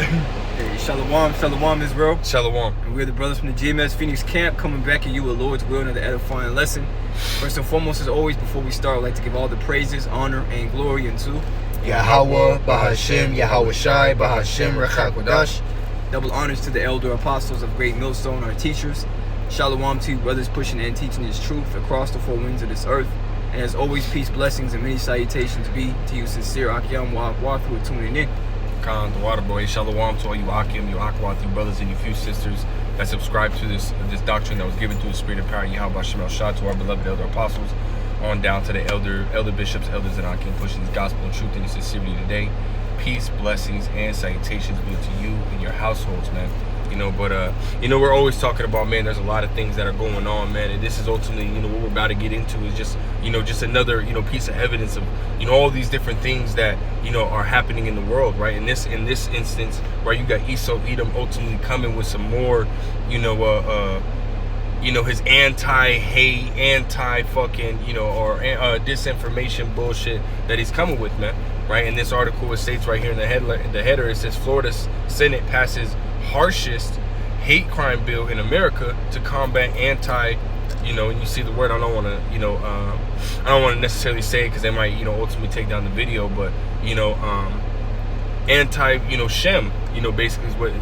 Hey, Shalom, Shalom Israel. Shalom. And we're the brothers from the GMS Phoenix camp coming back at you with Lord's will and another edifying lesson. First and foremost, as always, before we start, I'd like to give all the praises, honor, and glory unto Yahweh, Bahashem, Yahweh Shai, Bahashem, Rechakodash. Double honors to the elder apostles of Great Millstone, our teachers. Shalom to you brothers pushing and teaching His truth across the four winds of this earth. And as always, peace, blessings, and many salutations be to you sincere Akim Wahakwath who are tuning in. Khan, the water boy. Shalom to all you Akim, you Akwath, you brothers and you few sisters that subscribe to this doctrine that was given through the Spirit of Power, Yahweh Bashem Shah, to our beloved elder apostles, on down to the elder bishops, elders, and Akim pushing this gospel and truth and sincerity today. Peace, blessings, and salutations be to you and your households, man. We're always talking about, man, there's a lot of things that are going on, man, and this is ultimately, what we're about to get into is just another, piece of evidence of, all these different things that, are happening in the world, right? In this instance, right, you got Esau Edom ultimately coming with some more, his anti-hate, anti-fucking, disinformation bullshit that he's coming with, man, right? In this article, it states right here in the header, it says Florida Senate passes harshest hate crime bill in America to combat and you see the word, I don't want to necessarily say it because they might, ultimately take down the video, but, Shem, basically is what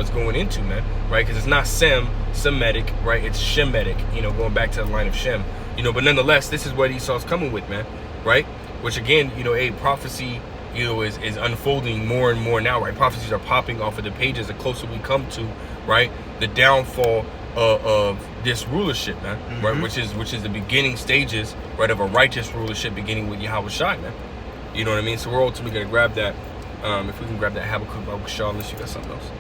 it's going into, man, right? Because it's not Semitic, right? It's Shemitic, going back to the line of Shem, but nonetheless, this is what Esau's coming with, man, right? Which again, a prophecy, is unfolding more and more now, right? Prophecies are popping off of the pages the closer we come to, right, the downfall of this rulership, man, right? Which is the beginning stages, right, of a righteous rulership beginning with Yahweh Shai, man. You know what I mean? So we're ultimately gonna grab that. If we can grab that Habakkuk, unless you got something else.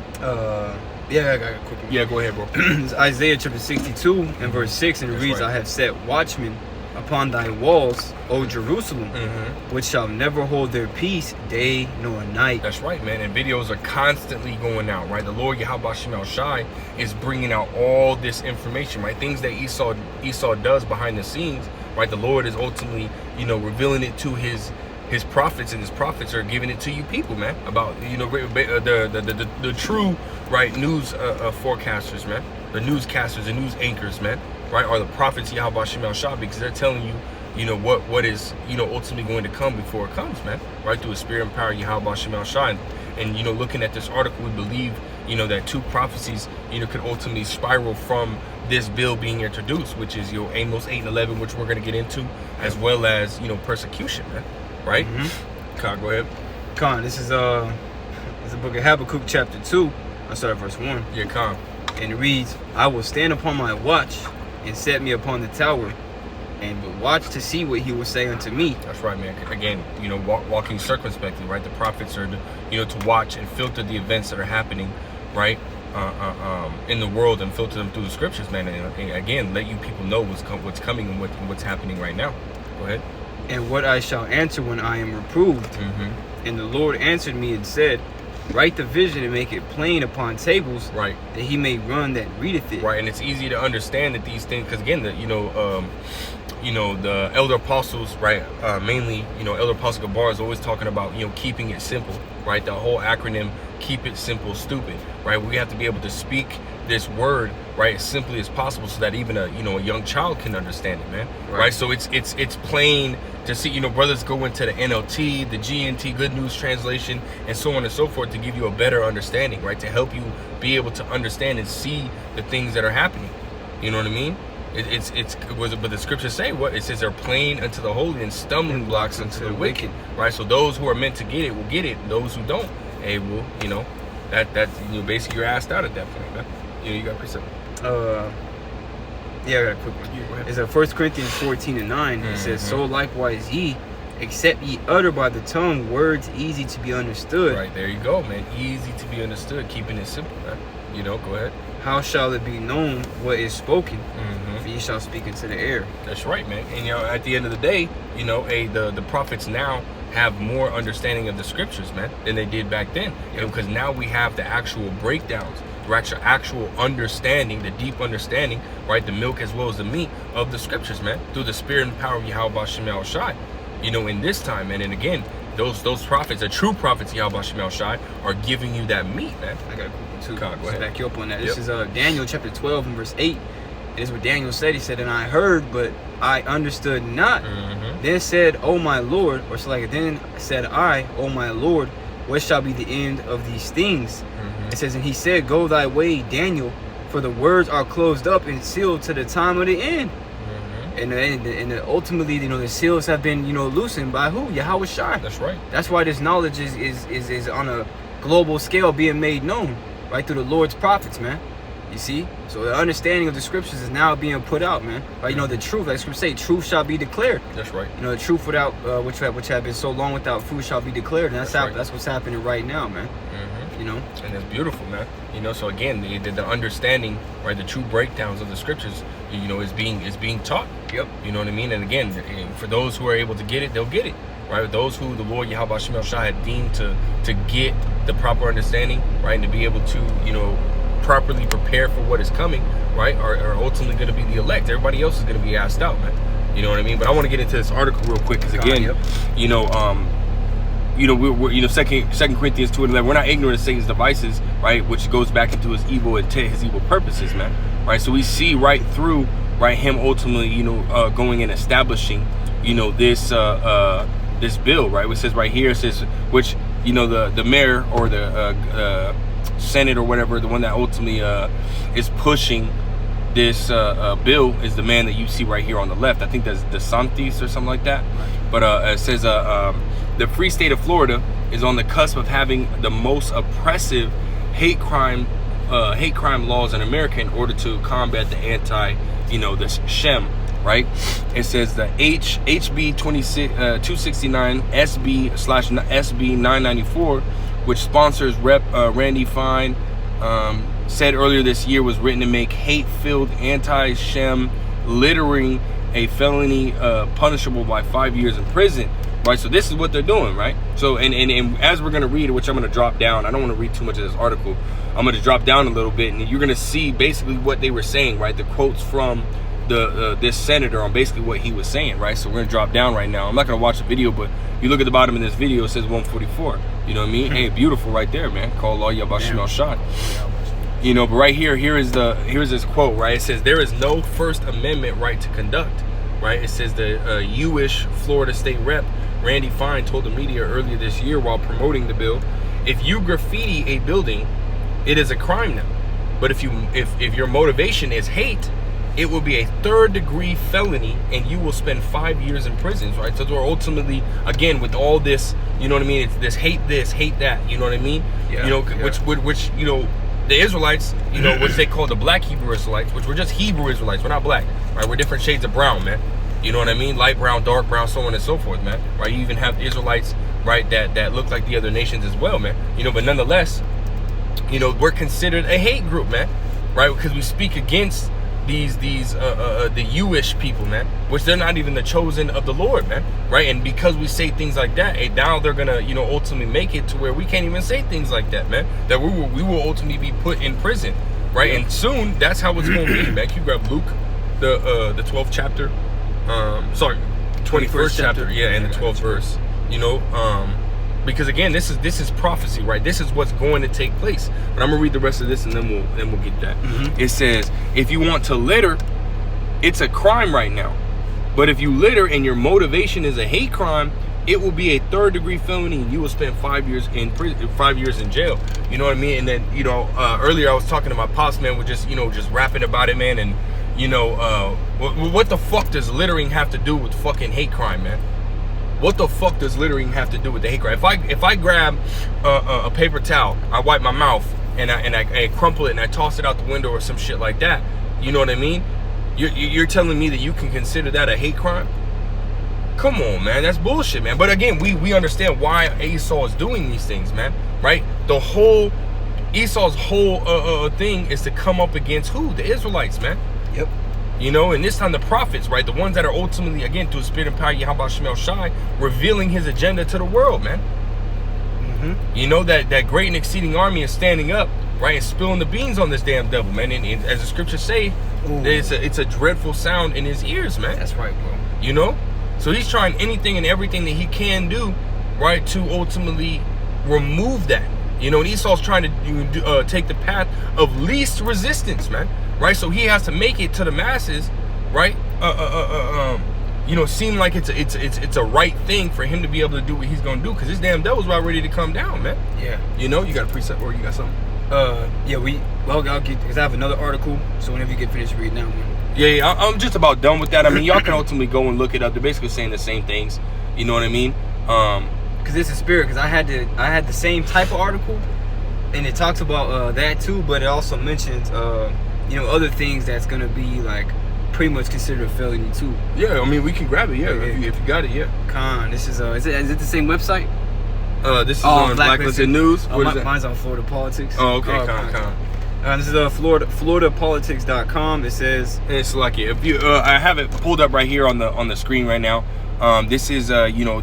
Yeah, I got a quick one. Yeah, go ahead, bro. It's Isaiah chapter 62 and verse 6, and it reads, right. I have set watchmen upon thy walls, O Jerusalem, which shall never hold their peace day nor night. That's right, man. And videos are constantly going out, right? The Lord Yahweh Shemel Shai is bringing out all this information, right? Things that Esau does behind the scenes, right? The Lord is ultimately, revealing it to his prophets, and his prophets are giving it to you people, man, about, the true, right, news forecasters, man, the newscasters and news anchors, man, right, are the prophets Yahweh Shemel Shah, because they're telling you, what is, ultimately going to come before it comes, man, right, through the Spirit and Power Yahweh Shemel Shah. And looking at this article, we believe, that two prophecies, could ultimately spiral from this bill being introduced, which is, Amos 8 and 11, which we're going to get into, as well as, persecution, man, right? Khan, go ahead. Khan, this is the book of Habakkuk chapter 2. I'll start at verse 1. Yeah, Khan. And it reads, I will stand upon my watch and set me upon the tower, and will watch to see what he will say unto me. That's right, man. Again, walking circumspectly, right? The prophets are, to watch and filter the events that are happening, right, in the world, and filter them through the scriptures, man. And again, let you people know what's coming and what's happening right now. Go ahead. And what I shall answer when I am reproved. And the Lord answered me and said, write the vision and make it plain upon tables, right, that he may run that readeth it. Right, and it's easy to understand that these things, because again, the elder apostles, right, mainly, Elder Apostle Gabar is always talking about, keeping it simple, right? The whole acronym, keep it simple, stupid, right? We have to be able to speak this word, right, as simply as possible, so that even a young child can understand it, man. Right? So it's plain to see, brothers go into the NLT, the GNT, Good News Translation, and so on and so forth, to give you a better understanding, right, to help you be able to understand and see the things that are happening. You know what I mean? But the scriptures say what? It says they're plain unto the holy and stumbling blocks unto the wicked, right? So those who are meant to get it will get it. Those who don't, will, basically you're asked out at that point, man. You got a precept. Yeah, I got a quick one. Yeah, go ahead. It's 1 Corinthians 14 and 9. It says, so likewise ye, except ye utter by the tongue words easy to be understood. Right, there you go, man. Easy to be understood, keeping it simple, man. Go ahead. How shall it be known what is spoken? For ye shall speak into the air. That's right, man. And at the end of the day, the prophets now have more understanding of the scriptures, man, than they did back then. Because now we have the actual breakdowns, the actual understanding, the deep understanding, right, the milk as well as the meat of the scriptures, man, through the Spirit and power of Yahweh Shemel Shai. In this time, man. And again, those prophets, the true prophets, Yahweh Shemel Shai, are giving you that meat, man. I got a quick one too. Go ahead. Back you up on that. Yep. This is Daniel chapter 12 and verse 8. This is what Daniel said. He said, "And I heard, but I understood not. Then said, O my Lord," or so like, "Then said I, O my Lord, what shall be the end of these things?" It says, "And he said, Go thy way, Daniel, for the words are closed up and sealed to the time of the end." And ultimately, the seals have been, loosened by who? Yahweh Shai. That's right. That's why this knowledge is on a global scale being made known, right, through the Lord's prophets, man. You see? So the understanding of the scriptures is now being put out, man. Right? The truth, like scripture say, truth shall be declared. That's right. The truth without which have been so long without fruit shall be declared. And that's right. That's what's happening right now, man. And it's beautiful, man. So again, the understanding, right, the true breakdowns of the scriptures, is being taught. Yep. You know what I mean? And again, for those who are able to get it, they'll get it. Right? Those who the Lord Yahweh Shemel Shai had deemed to get the proper understanding, right, and to be able to, properly prepare for what is coming, right, are ultimately going to be the elect. Everybody else is going to be asked out, man. You know what I mean? But I want to get into this article real quick because again, we're Second Corinthians 2:11. We're not ignorant of Satan's devices, right, which goes back into his evil intent, his evil purposes, man. Right. So we see right through, right, him ultimately, going and establishing, this this bill, right. Which says right here, it says which the mayor or the Senate or whatever, the one that ultimately is pushing this bill is the man that you see right here on the left. I think that's DeSantis or something like that. But it says the free state of Florida is on the cusp of having the most oppressive hate crime laws in America in order to combat the the Shem, right? It says the HB 269 SB/SB 994, which sponsors Rep. Randy Fine, said earlier this year was written to make hate-filled anti-Shem littering a felony punishable by 5 years in prison. Right, so this is what they're doing, right? So, and as we're going to read it, which I'm going to drop down, I don't want to read too much of this article. I'm going to drop down a little bit, and you're going to see basically what they were saying, right? The quotes from this senator on basically what he was saying, right? So we're going to drop down right now. I'm not going to watch the video, but you look at the bottom of this video, it says 144. You know what I mean? Hey, beautiful right there, man. Call Allah Yahweh Shemel Shai. But right here's this quote, right? It says, "There is no First Amendment right to conduct," right? It says the U-ish Florida state rep Randy Fine told the media earlier this year while promoting the bill, "If you graffiti a building, it is a crime now. But if your motivation is hate, it will be a third-degree felony, and you will spend 5 years in prison." Right? So we're ultimately, again, with all this, you know what I mean? It's this, hate that. You know what I mean? Yeah, Which the Israelites, which they call the black Hebrew Israelites, which we're just Hebrew Israelites. We're not black, right? We're different shades of brown, man. You know what I mean? Light brown, dark brown, so on and so forth, man. Right? You even have Israelites, right, that look like the other nations as well, man. But nonetheless, we're considered a hate group, man. Right? Because we speak against the Jewish people, man, which they're not even the chosen of the Lord, man. Right? And because we say things like that, now they're gonna, ultimately make it to where we can't even say things like that, man. That we will ultimately be put in prison, right? And soon that's how it's gonna be, man. Can you grab Luke, the 12th chapter? 21st chapter, and the 12th verse. Because again, this is prophecy, right? This is what's going to take place. But I'm gonna read the rest of this, and then we'll get that. It says, "If you want to litter, it's a crime right now. But if you litter and your motivation is a hate crime, it will be a third-degree felony, and you will spend 5 years in prison, 5 years in jail." You know what I mean? And then earlier I was talking to my pops, man, with just rapping about it, man, and what the fuck does littering have to do with fucking hate crime, man? What the fuck does littering have to do with the hate crime? If I grab a paper towel, I wipe my mouth, and I crumple it and I toss it out the window or some shit like that, you know what I mean? You're telling me that you can consider that a hate crime? Come on, man, that's bullshit, man. But again, we understand why Esau is doing these things, man. Right? Esau's whole thing is to come up against who? The Israelites, man. Yep. And this time the prophets, right? The ones that are ultimately, again, through the spirit and power, Yahweh Shemel Shai, revealing his agenda to the world, man. That great and exceeding army is standing up, right? And spilling the beans on this damn devil, man. And as the scriptures say, it's a dreadful sound in his ears, man. That's right, bro. So he's trying anything and everything that he can do, right, to ultimately remove that. You know, and Esau's trying to take the path of least resistance, man. Right? So he has to make it to the masses, right? You know, seem like it's a right thing for him to be able to do what he's gonna do, because this damn devil's about ready to come down, man. Yeah. You know, you got a precept or you got something? Yeah, I'll get, because I have another article, so whenever you get finished reading that one. Yeah, I'm just about done with that. I mean, y'all can ultimately go and look it up. They're basically saying the same things. You know what I mean? Because it's a spirit, because I had the same type of article, and it talks about that too, but it also mentions you know, other things that's gonna be like pretty much considered a felony too. Yeah, I mean, we can grab it. Yeah, if you got it. Yeah. This is is it the same website? This is on Blacklisted News. What is it? Mine's on Florida Politics. Oh, okay, con. This is FloridaPolitics.com. It says, and it's like if you, I have it pulled up right here on the screen right now. This is you know,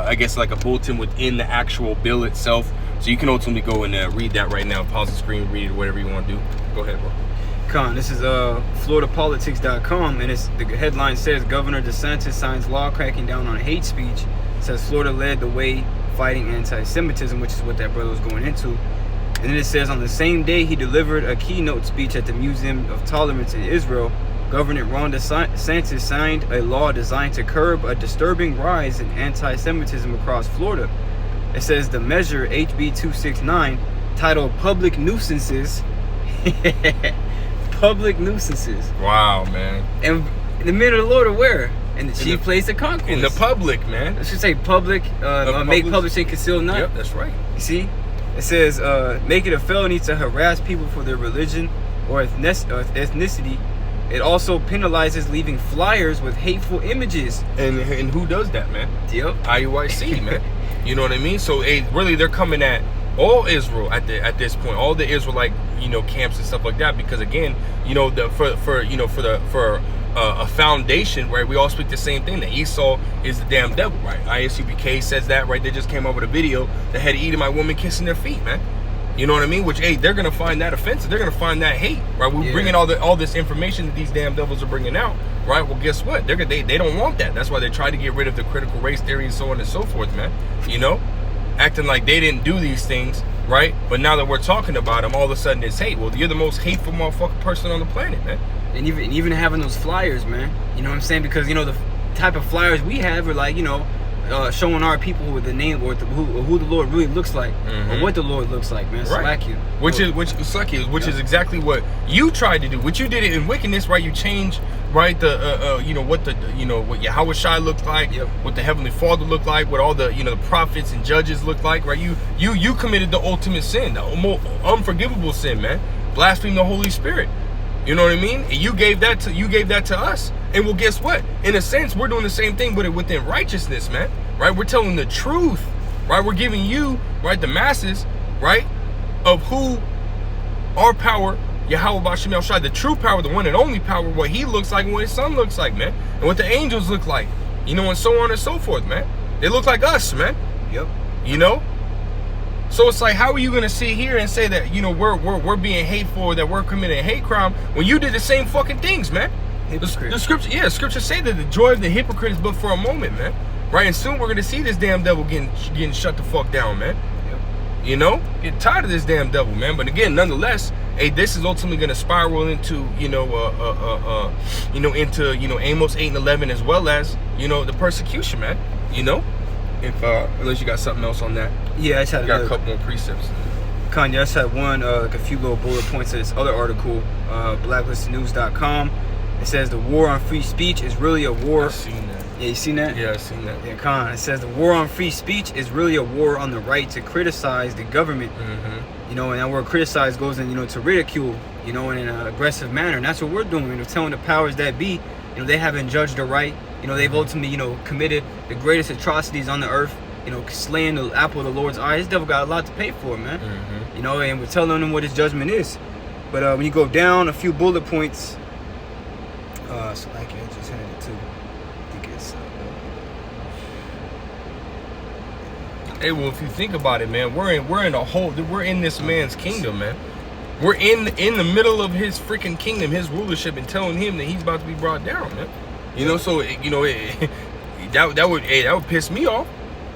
I guess like a bulletin within the actual bill itself. So you can ultimately go and read that right now. Pause the screen, read it, whatever you want to do. Go ahead, bro. This is FloridaPolitics.com, and the headline says Governor DeSantis signs law cracking down on hate speech. It says Florida led the way fighting anti-Semitism, which is what that brother was going into. And then it says on the same day he delivered a keynote speech at the Museum of Tolerance in Israel, Governor Ron DeSantis signed a law designed to curb a disturbing rise in anti-Semitism across Florida. It says the measure, HB 269, titled Public Nuisances. Public nuisances. Wow, man. And the men of the Lord are where? In the chief place of concourse. In the public, man. It should say public, make, publish, and conceal not. Yep, that's right. You see? It says, make it a felony to harass people for their religion or ethnicity. It also penalizes leaving flyers with hateful images. And who does that, man? Yep. IUIC, man. You know what I mean? So really, they're coming at all Israel at this point, all the Israelite, you know, camps and stuff like that, because again, you know, for a foundation, right? We all speak the same thing, that Esau is the damn devil, right? ISUPK says that, right? They just came up with a video that had Edomite women kissing their feet, man. You know what I mean? Which, hey, they're gonna find that offensive. They're gonna find that hate, right? We're bringing all this information that these damn devils are bringing out, right? Well, guess what? They don't want that. That's why they try to get rid of the critical race theory and so on and so forth, man. You know, acting like they didn't do these things, right? But now that we're talking about them, all of a sudden it's hate. Well, you're the most hateful motherfucking person on the planet, man. And even having those flyers, man. You know what I'm saying? Because, you know, the type of flyers we have are like, you know, showing our people with the name or who the Lord really looks like, or what the Lord looks like, man. Right. Slack you. Which is exactly what you tried to do. What you did it in wickedness, right? You changed, right, the you know what Yahweh Shai looked like, what the Heavenly Father looked like, what all the, you know, the prophets and judges looked like, right? You committed the ultimate sin, the unforgivable sin, man. Blaspheme the Holy Spirit. You know what I mean? And you gave that to us. And well, guess what? In a sense, we're doing the same thing, but within righteousness, man. Right? We're telling the truth. Right? We're giving you, right, the masses, right, of who our power, Yahweh Bashem El Shai, the true power, the one and only power, what he looks like and what his son looks like, man. And what the angels look like. You know, and so on and so forth, man. They look like us, man. Yep. You know? So it's like, how are you gonna sit here and say that, you know, we're being hateful, or that we're committing a hate crime when you did the same fucking things, man? The scriptures say that the joy of the hypocrite is but for a moment, man. Right? And soon we're gonna see this damn devil getting shut the fuck down, man. Yep. You know, get tired of this damn devil, man. But again, nonetheless, hey, this is ultimately gonna spiral into, into Amos 8 and 11, as well as, you know, the persecution, man. You know. If unless you got something else on that. Yeah, I just had a couple more precepts. Kanye, I just had one, like a few little bullet points of this other article, blacklistednews.com. It says the war on free speech is really a war. I've seen that. Yeah, you seen that? Yeah, I've seen that. Yeah, Khan. It says the war on free speech is really a war on the right to criticize the government. Mm-hmm. You know, and that word criticize goes in, you know, to ridicule, you know, in an aggressive manner. And that's what we're doing. You know, telling the powers that be, you know, they haven't judged the right. You know, they've ultimately, you know, committed the greatest atrocities on the earth, you know, slaying the apple of the Lord's eye. This devil got a lot to pay for, man. Mm-hmm. You know, and we're telling them what his judgment is. But when you go down a few bullet points, so like I just had it too. I think it's hey, well, if you think about it, man, we're in this man's kingdom, man. We're in the middle of his freaking kingdom, his rulership, and telling him that he's about to be brought down, man. You know, so you know, that would piss me off.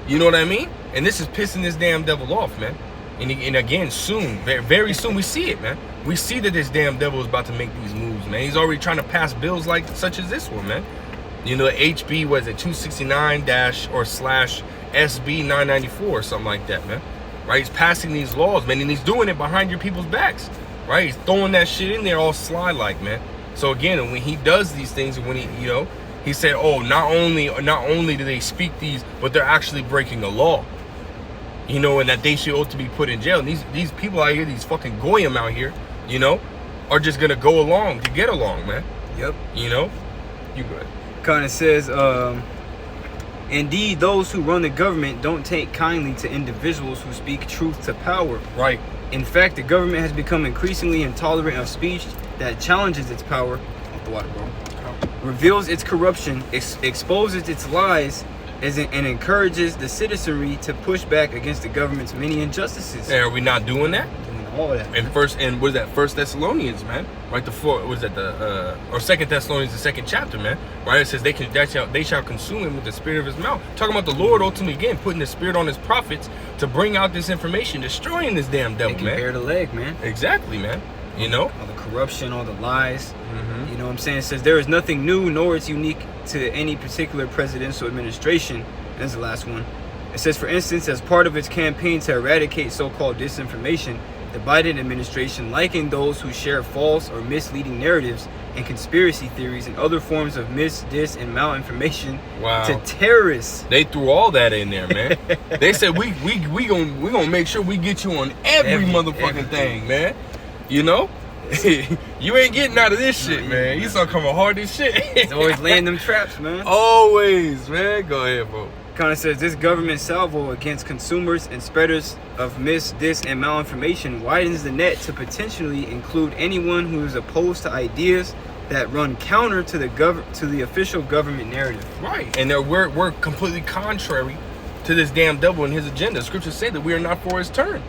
You know what I mean? And this is pissing this damn devil off, man. And again, soon, very, very soon, we see it, man. We see that this damn devil is about to make these moves, man. He's already trying to pass bills like such as this one, man. You know, HB, was it 269-/SB 994 or something like that, man. Right? He's passing these laws, man, and he's doing it behind your people's backs, right? He's throwing that shit in there all sly-like, man. So again, when he does these things, when he, you know, he said, oh, not only do they speak these, but they're actually breaking a law. You know, and that they should ought to be put in jail. And these people out here, these fucking goyim out here, you know, are just gonna go along to get along, man. Yep. You know, you good. Kind of says, indeed, those who run the government don't take kindly to individuals who speak truth to power. Right. In fact, the government has become increasingly intolerant of speech that challenges its power. Off the water, bro. Reveals its corruption, exposes its lies, and encourages the citizenry to push back against the government's many injustices. And are we not doing that? Doing all of that. And what is that? 1 Thessalonians, man. Right, or 2 Thessalonians, the 2nd chapter, man. Right, it says they shall consume him with the spirit of his mouth. Talking about the Lord ultimately again putting the spirit on his prophets to bring out this information, destroying this damn devil, They can man. bear the leg, man. Exactly, man. You know, All the corruption, all the lies. You know what I'm saying? It says there is nothing new, nor is unique to any particular presidential administration. That's the last one. It says, for instance, as part of its campaign to eradicate so-called disinformation, the Biden administration likened those who share false or misleading narratives and conspiracy theories and other forms of dis, and malinformation to terrorists. They threw all that in there, man. They said we gonna make sure we get you on every motherfucking thing, man. You know, you ain't getting out of this shit, man. You start coming hard as shit. It's always laying them traps, man. Always, man. Go ahead, bro. Kind of says this government salvo against consumers and spreaders of dis, and malinformation widens the net to potentially include anyone who is opposed to ideas that run counter to the official government narrative. Right, and we're completely contrary to this damn devil and his agenda. Scriptures say that we are not for his turn.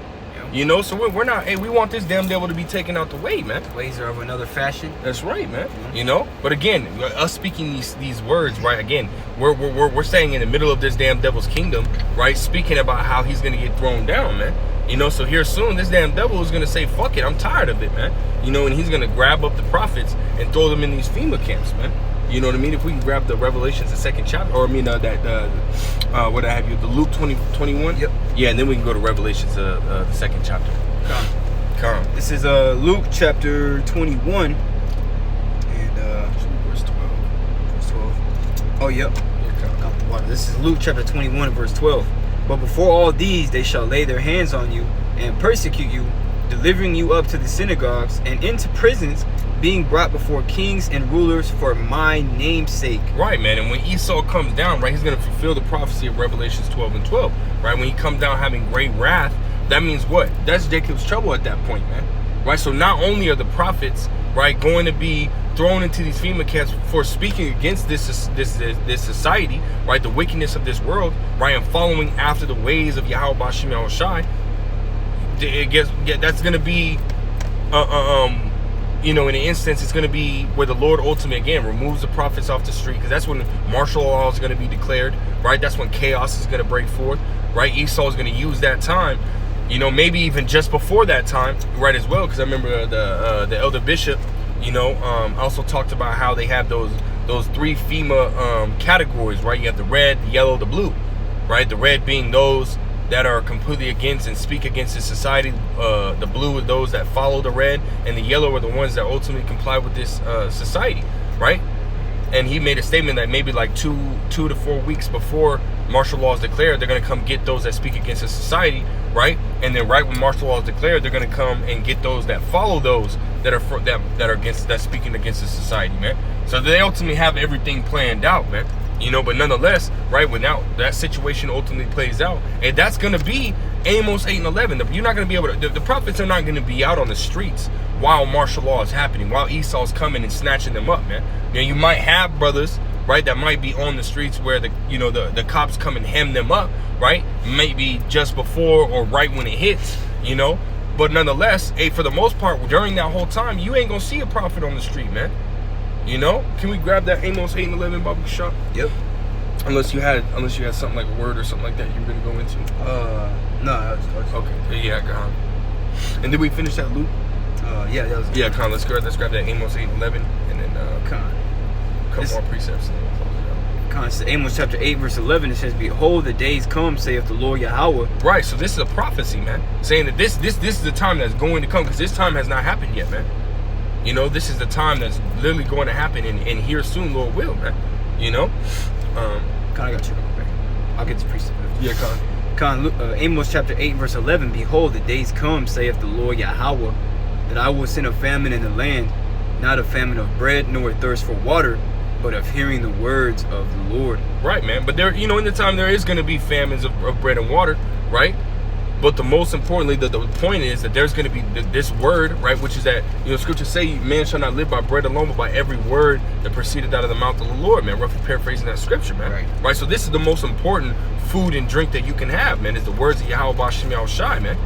You know, so we're not. Hey, we want this damn devil to be taken out the way, man. Ways are of another fashion. That's right, man. You know, but again, us speaking these words, right? Again, we're staying in the middle of this damn devil's kingdom, right? Speaking about how he's gonna get thrown down, man. You know, so here soon, this damn devil is gonna say, "Fuck it, I'm tired of it, man." You know, and he's gonna grab up the prophets and throw them in these FEMA camps, man. You know what I mean? If we can grab the Revelations, the 2nd chapter, or I mean what I have you, the Luke 20:21. Yep. Yeah, and then we can go to Revelations, the 2nd chapter. Come. This is Luke chapter 21 and Verse 12. verse 12. Oh, yep. Yeah, Got the water. This is Luke chapter 21 verse 12. But before all these, they shall lay their hands on you and persecute you, delivering you up to the synagogues and into prisons, being brought before kings and rulers for my name's sake. Right, man. And when Esau comes down, right, he's going to fulfill the prophecy of Revelations 12:12. Right, when he comes down having great wrath, that means what? That's Jacob's trouble at that point, man. Right, so not only are the prophets, right, going to be thrown into these FEMA camps for speaking against this society, right, the wickedness of this world, right, and following after the ways of Yahweh Bashim Yahushai. That's going to be you know, in an instance, it's going to be where the Lord ultimately, again, removes the prophets off the street, because that's when martial law is going to be declared, right? That's when chaos is going to break forth, right? Esau is going to use that time, you know, maybe even just before that time, right, as well, because I remember the elder bishop, you know, also talked about how they have those 3 FEMA categories, right? You have the red, the yellow, the blue, right? The red being those that are completely against and speak against the society. The blue are those that follow the red, and the yellow are the ones that ultimately comply with this society, right? And he made a statement that maybe like 2 to 4 weeks before martial law is declared, they're going to come get those that speak against the society, right? And then right when martial law is declared, they're going to come and get those that follow those that are against, that speaking against the society, man. So they ultimately have everything planned out, man. You know, but nonetheless, right, when that situation ultimately plays out, and that's going to be Amos 8 and 11. You're not going to be able to, the prophets are not going to be out on the streets while martial law is happening, while Esau's coming and snatching them up, man. You know, you might have brothers, right, that might be on the streets where the cops come and hem them up, right? Maybe just before or right when it hits, you know. But nonetheless, hey, for the most part, during that whole time, you ain't going to see a prophet on the street, man. You know, can we grab that Amos 8 and 11 Bible shot? Yep. Unless you had something like a word or something like that you were gonna go into. No, that was Okay. Yeah, go on. And did we finish that loop? yeah, that was Yeah, Con. Let's grab that Amos 8:11, and then Con. a couple more precepts, and then we'll close it Con, it's Amos chapter 8, verse 11. It says, "Behold, the days come, saith the Lord Yahweh." out. Right. So this is a prophecy, man, saying that this is the time that's going to come, because this time has not happened yet, man. You know, this is the time that's literally going to happen, and here soon, Lord will, man. You know. Con, I got you. Okay. I'll get the precept. Yeah, Con. Con, Amos chapter 8, verse 11. "Behold, the days come, saith the Lord Yahweh, that I will send a famine in the land, not a famine of bread, nor a thirst for water, but of hearing the words of the Lord." Right, man. But there, in the time there is going to be famines of bread and water, right? But the most importantly, the point is that there's going to be this word, right? Which is that, scriptures say, man shall not live by bread alone, but by every word that proceeded out of the mouth of the Lord, man. Roughly paraphrasing that scripture, man. Right. So this is the most important food and drink that you can have, man, is the words of Yahweh B'Shem Yahushai, man.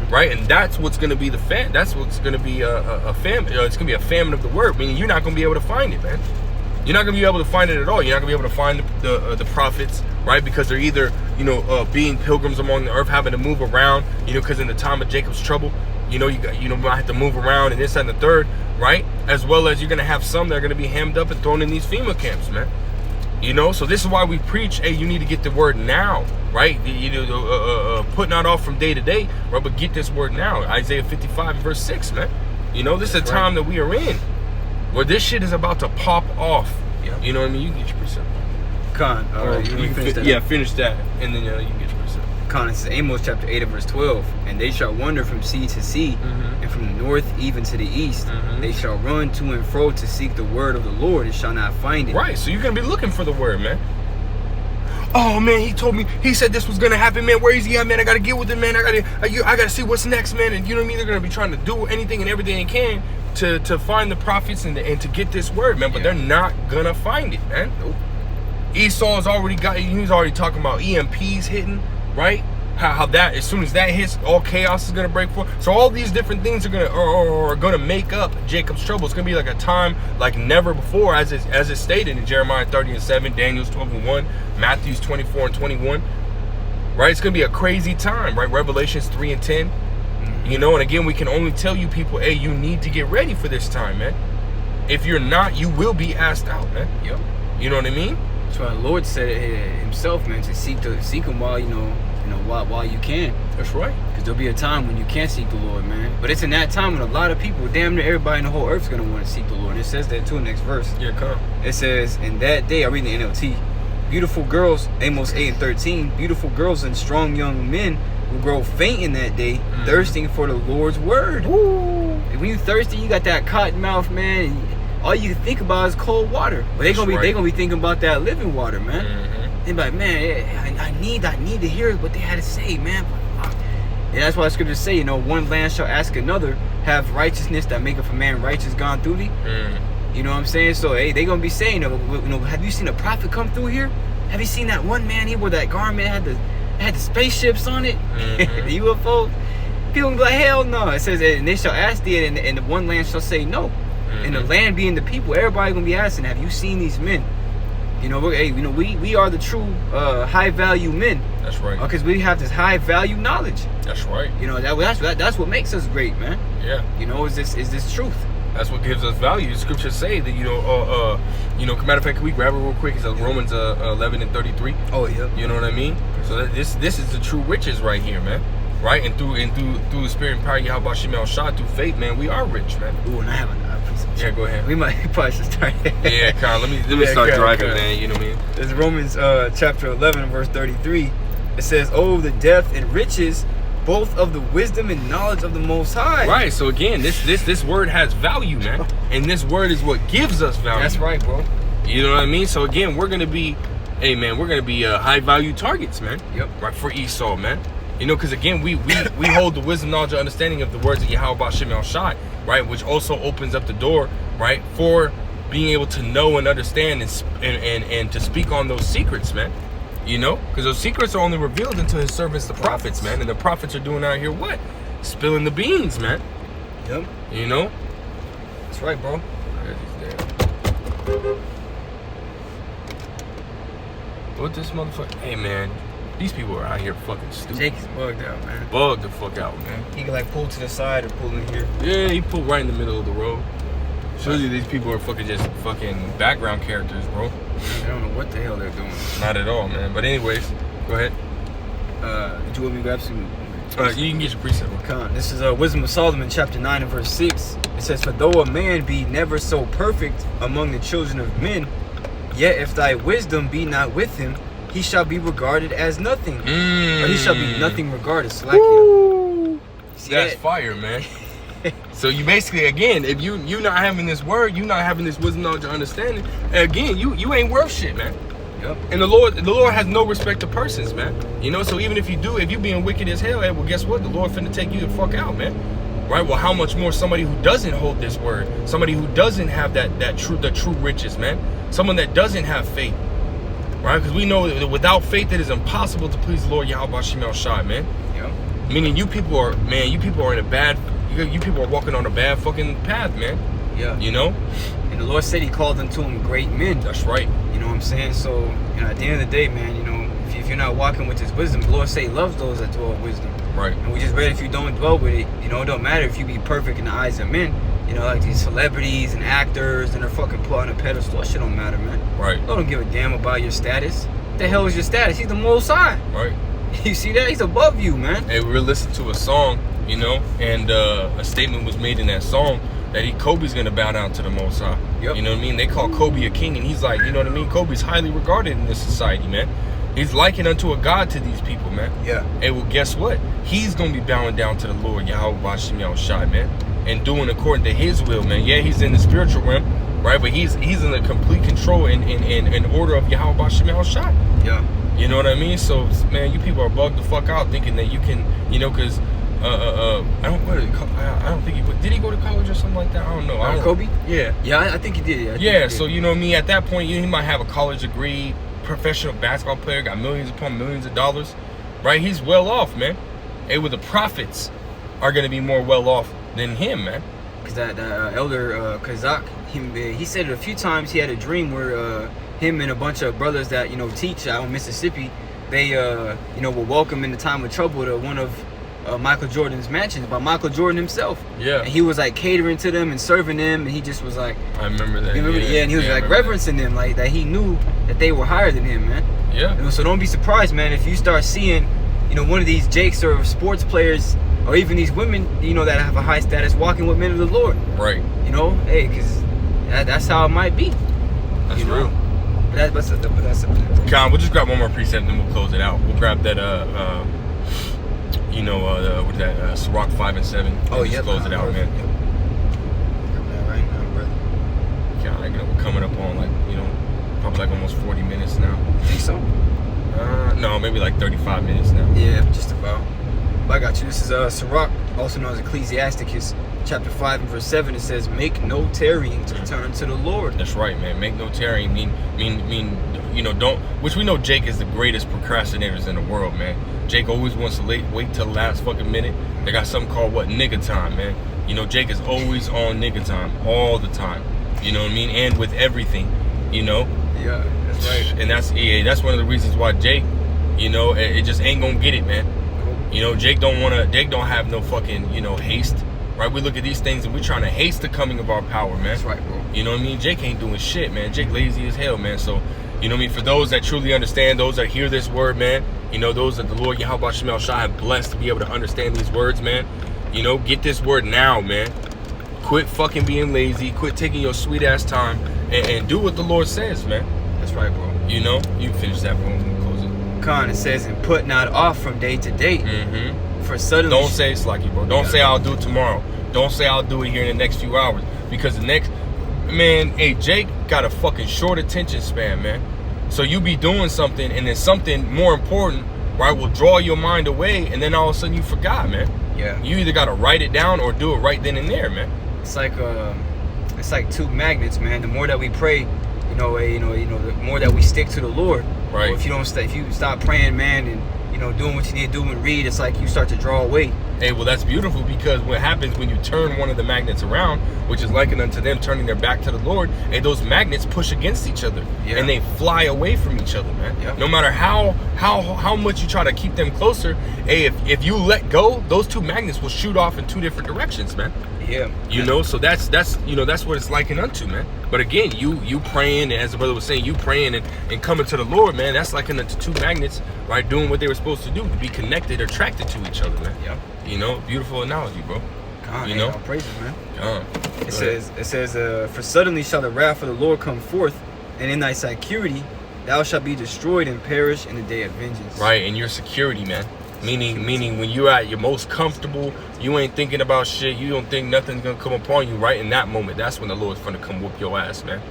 Right, and that's what's going to be that's what's going to be a famine. It's going to be a famine of the word, meaning you're not going to be able to find it, man. You're not going to be able to find it at all. You're not going to be able to find the prophets, right? Because they're either, being pilgrims among the earth, having to move around, because in the time of Jacob's trouble, you might have to move around and this and the third, right? As well as you're going to have some that are going to be hemmed up and thrown in these FEMA camps, man. So this is why we preach, hey, you need to get the word now, right? Put not off from day to day, right? But get this word now. Isaiah 55 verse 6, man. This is a time that we are in, where this shit is about to pop off. Yep. You know what I mean? You can get your precept. Con, finish that, and then you can get your precept. Con, it's Amos chapter 8 verse 12. "And they shall wander from sea to sea, and from the north even to the east. They shall run to and fro to seek the word of the Lord, and shall not find it." Right, so you're going to be looking for the word, man. Oh, man, he told me, he said this was going to happen, man. Where is he at, man? I got to get with him, man. I got to see what's next, man. And you know what I mean? They're going to be trying to do anything and everything they can to find the prophets and to get this word, man. But they're not going to find it, man. Nope. Esau's already he's already talking about EMPs hitting, right? How that, as soon as that hits, all chaos is gonna break forth. So all these different things are gonna make up Jacob's trouble. It's gonna be like a time like never before, as it's stated in Jeremiah 30:7, Daniel's 12:1, Matthew's 24:21. Right? It's gonna be a crazy time, right? Revelations 3:10. And again, we can only tell you people, hey, you need to get ready for this time, man. If you're not, you will be asked out, man. Yep. You know what I mean? That's why the Lord said it himself, man, to seek him while while you can. That's right. Because there'll be a time when you can't seek the Lord, man. But it's in that time when a lot of people, damn near everybody in the whole earth is gonna want to seek the Lord. And it says that too in the next verse. Yeah, come. It says, "In that day," I read the NLT, "beautiful girls," Amos 8:13, "beautiful girls and strong young men will grow faint in that day, thirsting for the Lord's word." Ooh. And when you thirsty, you got that cotton mouth, man. And all you can think about is cold water. But they gonna be thinking about that living water, man. They be like, man, I need to hear what they had to say, man. And that's why the scriptures say, one land shall ask another, have righteousness that maketh a man righteous gone through thee. You know what I'm saying? So hey, they gonna be saying, have you seen a prophet come through here? Have you seen that one man here where that garment had the spaceships on it, the UFO? People gonna be like, hell no. It says, and they shall ask thee, and the one land shall say no. And the land being the people, everybody gonna be asking, have you seen these men? We are the true high value men. That's right. Because we have this high value knowledge. That's right. That's what makes us great, man. Yeah. Is this truth? That's what gives us value. The scriptures say that matter of fact, can we grab it real quick? It's Romans 11:33. Oh yeah. You know what I mean? So this is the true riches right here, man. Right? And through the spirit and power of Yahweh B'Shem Yahushua, through faith, man, we are rich, man. Ooh, and I have yeah, go ahead. We probably should start. Yeah, Kyle, let me start driving, man. You know what I mean? It's Romans chapter 11, verse 33. It says, "Oh, the depth and riches, both of the wisdom and knowledge of the Most High." Right. So again, this word has value, man, and this word is what gives us value. That's right, bro. You know what I mean? So again, we're gonna be, high value targets, man. Yep. Right, for Esau, man. Because again, we hold the wisdom, knowledge, and understanding of the words of Yahweh B'Shem Yahushai, right, which also opens up the door, right, for being able to know and understand and to speak on those secrets, man. Because those secrets are only revealed unto his servants, the prophets, man. And the prophets are doing out here what? Spilling the beans, man. Yep. That's right, bro. What this motherfucker? Hey, man. These people are out here fucking stupid. Jake is bugged out, man. Bugged the fuck out, man. He can like pull to the side or pull in here. Yeah, he pulled right in the middle of the road. Shows you these people are fucking just fucking background characters, bro. I don't know what the hell they're doing. Not at all, man. But anyways, go ahead. Do you want me to grab some? You can get your precept. This is Wisdom of Solomon, chapter 9 and verse 6. It says, "For though a man be never so perfect among the children of men, yet if thy wisdom be not with him, he shall be regarded as nothing." Or he shall be nothing regarded. Woo! See That's that? fire, man. So you basically, again, if you not having this word, you not having this wisdom, knowledge, and understanding, again, you ain't worth shit, man. Yep. And the Lord has no respect to persons, man. You know, so even if you being wicked as hell, hey, well, guess what? The Lord finna take you the fuck out, man. Right? Well, how much more somebody who doesn't hold this word, somebody who doesn't have the true riches, man, someone that doesn't have faith, right? Because we know that without faith, it is impossible to please the Lord Yahweh Shemel Shai, man. Yep. Meaning you people are in a bad, you people are walking on a bad fucking path, man. Yeah. You know? And the Lord said he called unto him great men. That's right. You know what I'm saying? So, at the end of the day, man, if you're not walking with his wisdom, the Lord say he loves those that dwell with wisdom. Right. And we just read, if you don't dwell with it, it don't matter if you be perfect in the eyes of men. Like these celebrities and actors, and they're fucking put on a pedestal. That shit don't matter, man. Right. They don't give a damn about your status. What the hell is your status? He's the Most High. Right. You see that? He's above you, man. Hey, we were listening to a song, and a statement was made in that song that Kobe's gonna bow down to the Most High. Yep. You know what I mean? They call Kobe a king, and he's like, you know what I mean? Kobe's highly regarded in this society, man. He's likened unto a god to these people, man. Yeah. Hey, well, guess what? He's gonna be bowing down to the Lord Yahweh Shem Shai, man, and doing according to His will, man. Yeah, he's in the spiritual realm, right? But he's in the complete control and order of Yahweh Shem Shai. Yeah. You know what I mean? So, man, you people are bugged the fuck out thinking that you can, because I don't think did he go to college or something like that? I don't know. Kobe? Yeah. Yeah, I think he did. Yeah. So you know what I mean? At that point, he might have a college degree, professional basketball player, got millions upon millions of dollars, right? He's well off, man. Hey, well, the prophets are gonna be more well off than him, man. Because that elder Kazak, he said it a few times. He had a dream where him and a bunch of brothers that teach out in Mississippi, they were welcome in the time of trouble to one of Michael Jordan's mansions by Michael Jordan himself. Yeah. And he was like catering to them and serving them, and he just was like, I remember that. You remember? Yeah, and he was like reverencing them, like that. He knew that they were higher than him, man. Yeah. So don't be surprised, man, if you start seeing, one of these Jakes or sports players, or even these women, that have a high status, walking with men of the Lord. Right. Hey, because that's how it might be. That's real. But that's Con, we'll just grab one more precept and then we'll close it out. We'll grab that what's that? Sirach 5 and 7. Oh, yeah. Close it out, man. Yep. Right now, brother. Yeah, we're coming up on probably like almost 40 minutes now. Think so? No, maybe like 35 minutes now. Yeah, just about. But I got you. This is Sirach, also known as Ecclesiasticus, chapter 5 and verse 7. It says, "Make no tarrying to turn to the Lord." That's right, man. Make no tarrying. Don't. Which we know Jake is the greatest procrastinators in the world, man. Jake always wants to wait till the last fucking minute. They got something called nigga time, man. Jake is always on nigga time all the time. You know what I mean? And with everything, Yeah, that's right. And that's one of the reasons why Jake, it just ain't gonna get it, man. Jake don't have no fucking, haste, right? We look at these things and we're trying to haste the coming of our power, man. That's right, bro. You know what I mean? Jake ain't doing shit, man. Jake lazy as hell, man. So, you know what I mean? For those that truly understand, those that hear this word, man, those that the Lord Yahweh Shemel Shai have blessed to be able to understand these words, man, get this word now, man. Quit fucking being lazy. Quit taking your sweet ass time and do what the Lord says, man. That's right, bro. You finish that one and close it. Con, it says, "And put not off from day to day, Mm-hmm. for suddenly." Don't say it's lucky, bro. Don't say I'll do it tomorrow. Don't say I'll do it here in the next few hours. Because hey, Jake got a fucking short attention span, man. So you be doing something and then something more important, right, will draw your mind away, and then all of a sudden you forgot, man. Yeah. You either gotta write it down or do it right then and there, man. It's like two magnets, man. The more that we pray, the more that we stick to the Lord. Right. Or if you stop praying, man, and doing what you need to do and read, it's like you start to draw away. Hey, well, that's beautiful, because what happens when you turn one of the magnets around, which is likened unto them turning their back to the Lord, and those magnets push against each other, Yeah. and they fly away from each other, man. Yeah. No matter how much you try to keep them closer, hey, if you let go, those two magnets will shoot off in two different directions, man. Yeah. You know, so that's what it's likened unto, man. But again, you praying, and as the brother was saying, you praying and coming to the Lord, man, that's likened unto two magnets, right, doing what they were supposed to do, to be connected, attracted to each other, man. Yeah. You know, beautiful analogy, bro. God, You hey, know? all praises, man. Go It says, for suddenly shall the wrath of the Lord come forth, and in thy security thou shalt be destroyed and perish in the day of vengeance. Right, and your security, man. Meaning when you're at your most comfortable, you ain't thinking about shit, you don't think nothing's gonna come upon you, right in that moment, that's when the Lord's gonna come whoop your ass, man.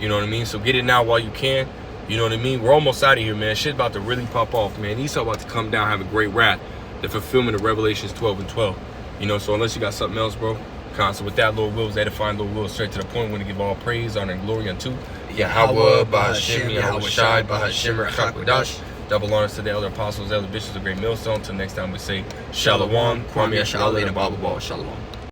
You know what I mean? So get it now while you can. You know what I mean? We're almost out of here, man. Shit about to really pop off, man. Esau about to come down, have a great wrath. The fulfillment of Revelations 12 and 12. You know, so unless you got something else, bro. So with that, Lord wills, edifying, Lord wills, straight to the point. We want to give all praise, honor, and glory unto Yahweh, Bahashim, Yahweh Shai, Bahashim, Rachakadash. Double honors to the elder apostles, elder bishops of Great Millstone. Till next time we say Shalom, Kwame Shalom, and Bible Ball. Shalom.